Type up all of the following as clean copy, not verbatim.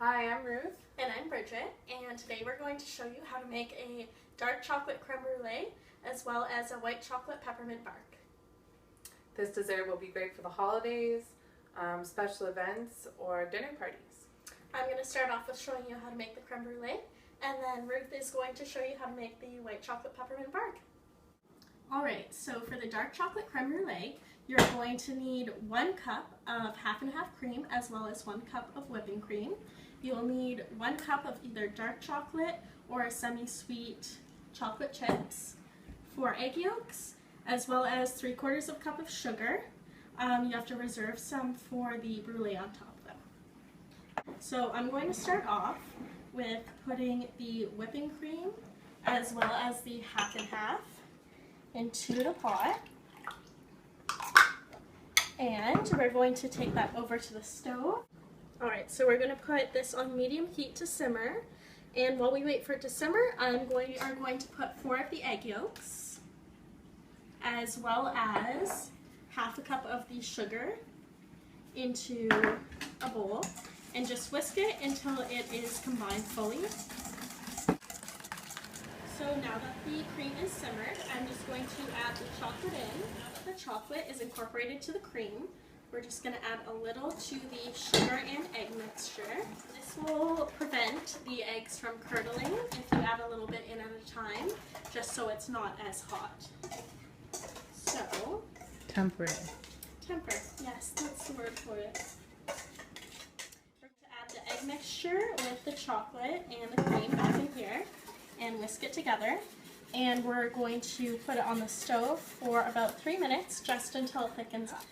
Hi, I'm Ruth. And I'm Bridget, and today we're going to show you how to make a dark chocolate creme brulee as well as a white chocolate peppermint bark. This dessert will be great for the holidays, special events, or dinner parties. I'm going to start off with showing you how to make the creme brulee, and then Ruth is going to show you how to make the white chocolate peppermint bark. Alright, so for the dark chocolate creme brulee, you're going to need 1 cup of half and half cream as well as 1 cup of whipping cream. You'll need 1 cup of either dark chocolate or semi-sweet chocolate chips, 4 egg yolks, as well as 3/4 cup of sugar. You have to reserve some for the brulee on top though. So I'm going to start off with putting the whipping cream as well as the half and half into the pot. And we're going to take that over to the stove. Alright, so we're going to put this on medium heat to simmer. And while we wait for it to simmer, we are going to put 4 of the egg yolks, as well as half a cup of the sugar into a bowl, and just whisk it until it is combined fully. So now that the cream is simmered, I'm just going to add the chocolate in. Now that the chocolate is incorporated to the cream, we're just going to add a little to the sugar and egg mixture. This will prevent the eggs from curdling if you add a little bit in at a time, just so it's not as hot. So, Temper. Temper, yes, that's the word for it. We're going to add the egg mixture with the chocolate and the cream back in here and whisk it together. And we're going to put it on the stove for about 3 minutes, just until it thickens up.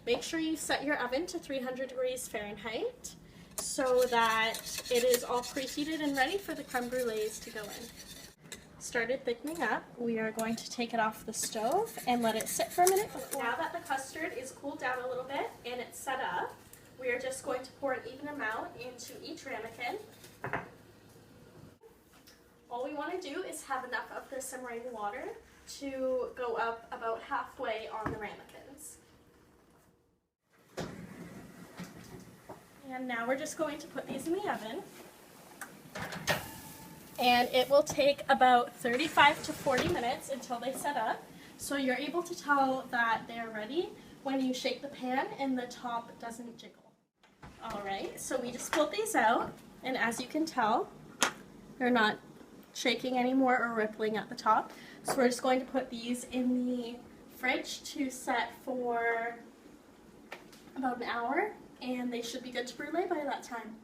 Make sure you set your oven to 300 degrees Fahrenheit so that it is all preheated and ready for the creme brulees to go in. Started thickening up, we are going to take it off the stove and let it sit for a minute. Now that the custard is cooled down a little bit and it's set up, we are just going to pour an even amount into each ramekin. All we want to do is have enough of the simmering water to go up about halfway on the ramekins. And now we're just going to put these in the oven. And it will take about 35 to 40 minutes until they set up. So you're able to tell that they're ready when you shake the pan and the top doesn't jiggle. Alright, so we just pulled these out, and as you can tell, they're not shaking anymore or rippling at the top. So we're just going to put these in the fridge to set for about an hour, and they should be good to brulee by that time.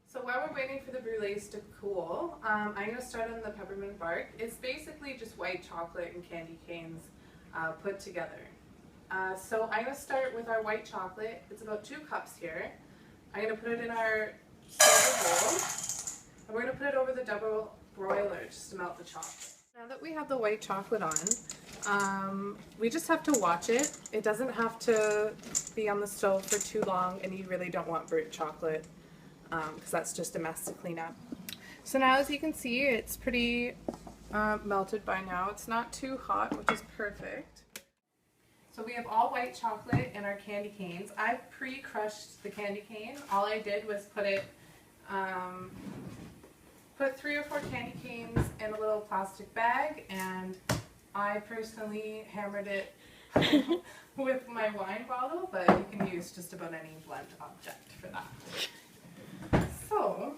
So while we're waiting for the brulees to cool, I'm going to start on the peppermint bark. It's basically just white chocolate and candy canes put together. So I'm going to start with our white chocolate. It's about 2 cups here. I'm going to put it in our silver bowl, and we're going to put it over the double broiler just to melt the chocolate. Now that we have the white chocolate on, we just have to watch it. It doesn't have to be on the stove for too long, and you really don't want burnt chocolate because that's just a mess to clean up. So now, as you can see, it's pretty melted by now. It's not too hot, which is perfect. So we have all white chocolate and our candy canes. I've pre-crushed the candy cane. All I did was put 3 or 4 candy canes in a little plastic bag, and I personally hammered it with my wine bottle, but you can use just about any blunt object for that. So,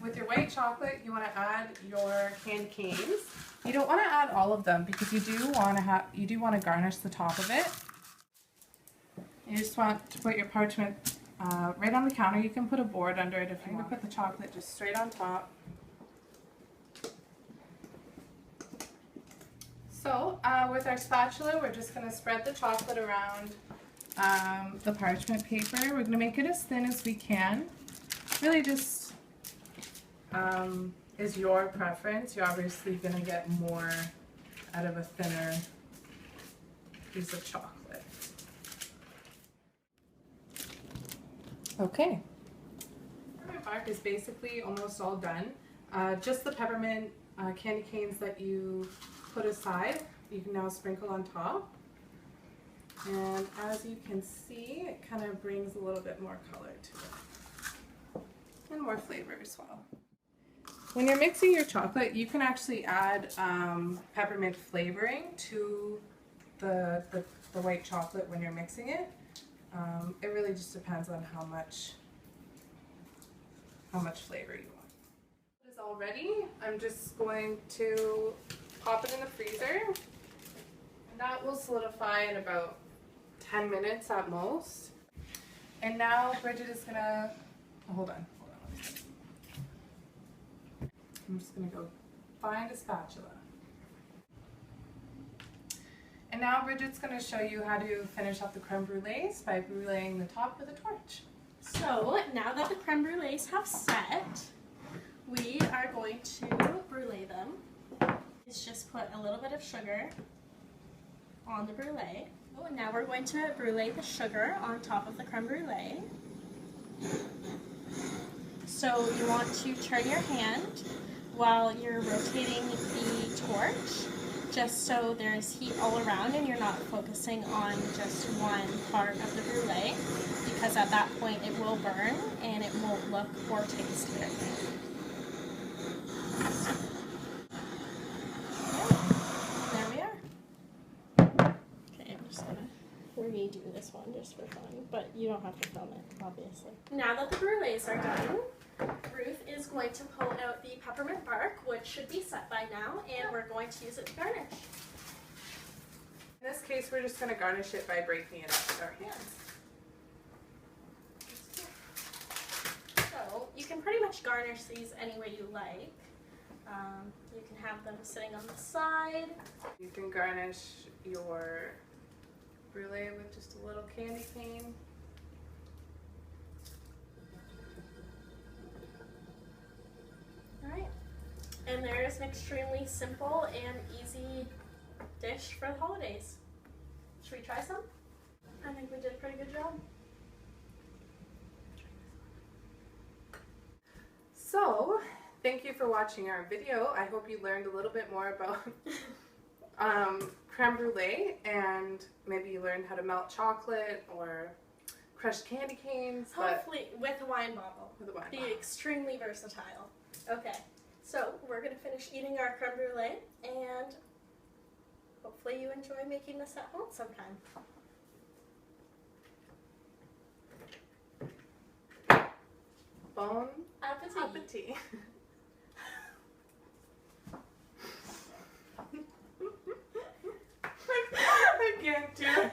with your white chocolate, you want to add your candy canes. You don't want to add all of them because you do want to garnish the top of it. You just want to put your parchment right on the counter. You can put a board under it if you want. I'm going to put the chocolate just straight on top. So with our spatula, we're just going to spread the chocolate around the parchment paper. We're going to make it as thin as we can. Really just is your preference. You're obviously going to get more out of a thinner piece of chocolate. Okay. Peppermint bark is basically almost all done. Just the peppermint candy canes that you put aside, you can now sprinkle on top. And as you can see, it kind of brings a little bit more color to it. and more flavor as well. When you're mixing your chocolate, you can actually add peppermint flavoring to the white chocolate when you're mixing it. It really just depends on how much flavor you want. It is all ready. I'm just going to pop it in the freezer. And that will solidify in about 10 minutes at most. And now Bridget is gonna, hold on. I'm just gonna go find a spatula. And now Bridget's gonna show you how to finish off the creme brulees by bruleeing the top with a torch. So now that the creme brulees have set, we are going to brulee them. Let's just put a little bit of sugar on the brulee. Oh, and now we're going to brulee the sugar on top of the creme brulee. So you want to turn your hand while you're rotating the torch, just so there's heat all around and you're not focusing on just one part of the brulee, because at that point it will burn and it won't look or taste very good. There we are. Okay, I'm just gonna redo this one just for fun, but you don't have to film it, obviously. Now that the brulees are done, Ruth is going to pull out the peppermint bark, which should be set by now, and we're going to use it to garnish. In this case, we're just going to garnish it by breaking it up with our hands. So you can pretty much garnish these any way you like. You can have them sitting on the side. You can garnish your brulee with just a little candy cane. Alright, and there is an extremely simple and easy dish for the holidays. Should we try some? I think we did a pretty good job. So, thank you for watching our video. I hope you learned a little bit more about creme brulee, and maybe you learned how to melt chocolate or crush candy canes. Hopefully with a wine bottle. With a wine Be bottle. extremely versatile. Okay, so we're going to finish eating our creme brulee, and hopefully you enjoy making this at home sometime. Bon Appetit. appetit. I can't do it.